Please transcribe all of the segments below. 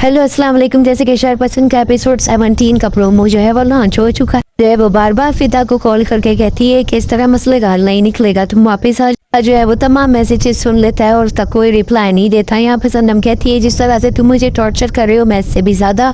Hello अस्सलाम वालेकुम। जैसे कि शायर पसंद का एपिसोड 17 का प्रोमो जो है वो लॉन्च हो चुका है। वो बार बार फिदा को कॉल करके कहती है कि इस तरह मसले का हल नहीं निकलेगा, तुम वापस आ। जो है वो तमाम मैसेजेस सुन लेता है और उसका कोई रिप्लाई नहीं देता। यहाँ पर सनम कहती है जिस तरह से तुम मुझे टॉर्चर कर रहे हो मैं इससे भी ज़्यादा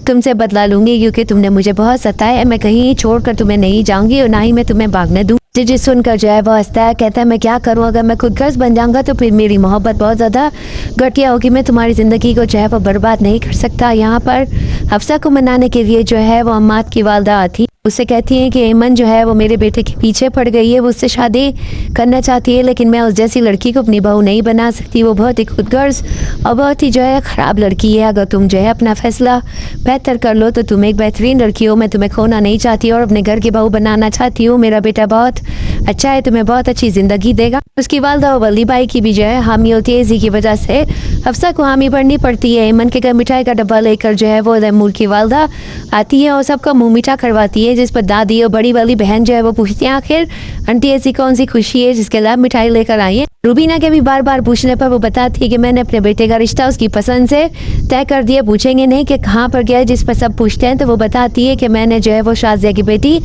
तुमसे बदला लूंगी, क्योंकि तुमने मुझे बहुत सताया है। मैं कहीं छोड़कर तुम्हें नहीं जाऊंगी और ना ही मैं तुम्हें भागने दूँ। जिस सुनकर जो है वो हंसता है, कहता है मैं क्या करूँ, अगर मैं खुद गर्ज बन जाऊंगा तो फिर मेरी मोहब्बत बहुत ज़्यादा घटिया होगी, मैं तुम्हारी ज़िंदगी को जो है वो बर्बाद नहीं कर सकता। यहाँ पर हफ्सा को मनाने के लिए जो है वो अम्माद की वालदा आती, उससे कहती है कि ऐमन जो है वो मेरे बेटे के पीछे पड़ गई है, वो उससे शादी करना चाहती है, लेकिन मैं उस जैसी लड़की को अपनी बहू नहीं बना सकती। वो बहुत ही खुदगर्ज और बहुत ही जो है ख़राब लड़की है। अगर तुम जो है अपना फैसला बेहतर कर लो तो तुम एक बेहतरीन लड़की हो, मैं तुम्हें खोना नहीं चाहती और अपने घर की बहू बनाना चाहती हूँ। मेरा बेटा बहुत अच्छा है, तुम्हें बहुत अच्छी ज़िंदगी देगा। उसकी वालदा वली बाई की भी जो है हामी होती है, इसी की वजह से हफ्सा को हामी भरनी पड़ती है। ऐमन के घर मिठाई का डब्बा लेकर जो है वो तैमूर की वालदा आती है और सबका मुँह मीठा करवाती है, जिस पर दादी और बड़ी वाली बहन जो है वो पूछती है आखिर आंटी ऐसी कौन सी खुशी है जिसके लिए मिठाई लेकर आई है। रूबीना के भी बार बार पूछने पर वो बताती है कि मैंने अपने बेटे का रिश्ता उसकी पसंद से तय कर दिया, पूछेंगे नहीं कि कहाँ पर गया, जिस पर सब पूछते हैं तो वो बताती है कि मैंने जो है वो शाजिया की बेटी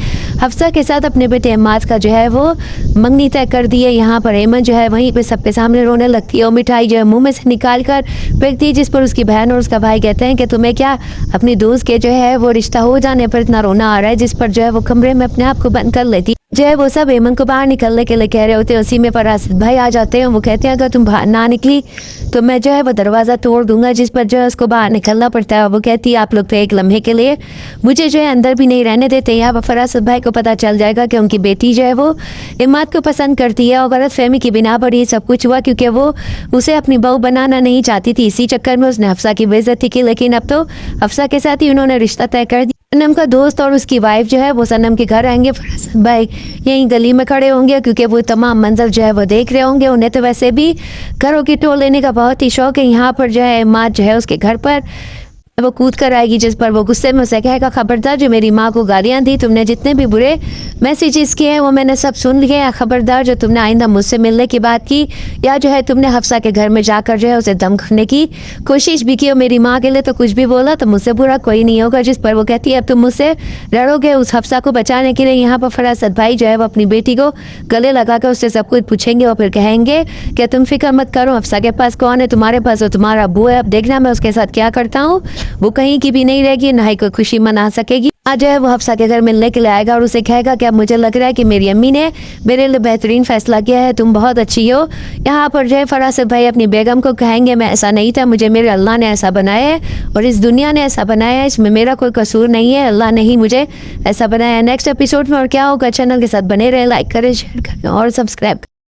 हफ्सा के साथ अपने बेटे अम्माद का जो है वो मंगनी तय कर दी है। यहाँ पर ऐमन जो है वहीं पे सबके सामने रोने लगती है और मिठाई जो है मुंह में से निकाल कर फेंकती है, जिस पर उसकी बहन और उसका भाई कहते हैं कि तुम्हें क्या अपनी दोस्त के जो है वो रिश्ता हो जाने पर इतना रोना आ रहा है, जिस पर जो है वो कमरे में अपने आप को बंद कर लेती जो है। वो सब ऐमन को बाहर निकलने के लिए कह रहे होते हैं, उसी में फरासत भाई आ जाते हैं। वो कहते हैं अगर तुम बाहर ना निकली तो मैं जो है वो दरवाज़ा तोड़ दूंगा, जिस पर जो है उसको बाहर निकलना पड़ता है। वो कहती है आप लोग तो एक लम्हे के लिए मुझे जो है अंदर भी नहीं रहने देते। यहाँ पर फरासत भाई को पता चल जाएगा कि उनकी बेटी जो है वो इमाद को पसंद करती है और गलत फहमी की बिना पर ये सब कुछ हुआ, क्योंकि वो उसे अपनी बहू बनाना नहीं चाहती थी। इसी चक्कर में उसने हफ्सा की बेइज्जती की, लेकिन अब तो हफ्सा के साथ ही उन्होंने रिश्ता तय कर दिया। सनम का दोस्त और उसकी वाइफ जो है वो सनम के घर आएंगे। फरासत भाई यहीं गली में खड़े होंगे क्योंकि वो तमाम मंजर जो है वो देख रहे होंगे। उन्हें तो वैसे भी घरों की टोल लेने का बहुत ही शौक है। यहाँ पर जो है माँ जो है उसके घर पर वो कूद कर आएगी, जिस पर वो गुस्से में उसे कहेगा खबरदार जो मेरी माँ को गालियाँ दी, तुमने जितने भी बुरे मैसेजेस किए हैं वो मैंने सब सुन लिए हैं। खबरदार जो तुमने आइंदा मुझसे मिलने की बात की या जो है तुमने हफ्सा के घर में जाकर जो है उसे दम करने की कोशिश भी की और मेरी माँ के लिए तो कुछ भी बोला तो मुझसे बुरा कोई नहीं होगा। जिस पर वो कहती है अब तुम मुझसे लड़ोगे उस हफ्सा को बचाने के लिए। यहाँ पर फरासत भाई जो है वो अपनी बेटी को गले लगाकर उससे सब कुछ पूछेंगे और फिर कहेंगे कि तुम फिक्र मत करो, हफ्सा के पास कौन है, तुम्हारे पास वो तुम्हारा अब्बू है, अब देखना मैं उसके साथ क्या करता हूँ। वो कहीं की भी नहीं रहेगी, ना ही कोई खुशी मना सकेगी। आज जो है वो हफ्सा के घर मिलने के लिए आएगा और उसे कहेगा कि अब मुझे लग रहा है कि मेरी अम्मी ने मेरे लिए बेहतरीन फैसला किया है, तुम बहुत अच्छी हो। यहाँ पर जो है फरासत भाई अपनी बेगम को कहेंगे मैं ऐसा नहीं था, मुझे मेरे अल्लाह ने ऐसा बनाया है और इस दुनिया ने ऐसा बनाया है, इसमें मेरा कोई कसूर नहीं है, अल्लाह ने ही मुझे ऐसा बनाया है। नेक्स्ट एपिसोड में और क्या होगा, चैनल के साथ बने रहे, लाइक करें, शेयर करें और सब्सक्राइब करें।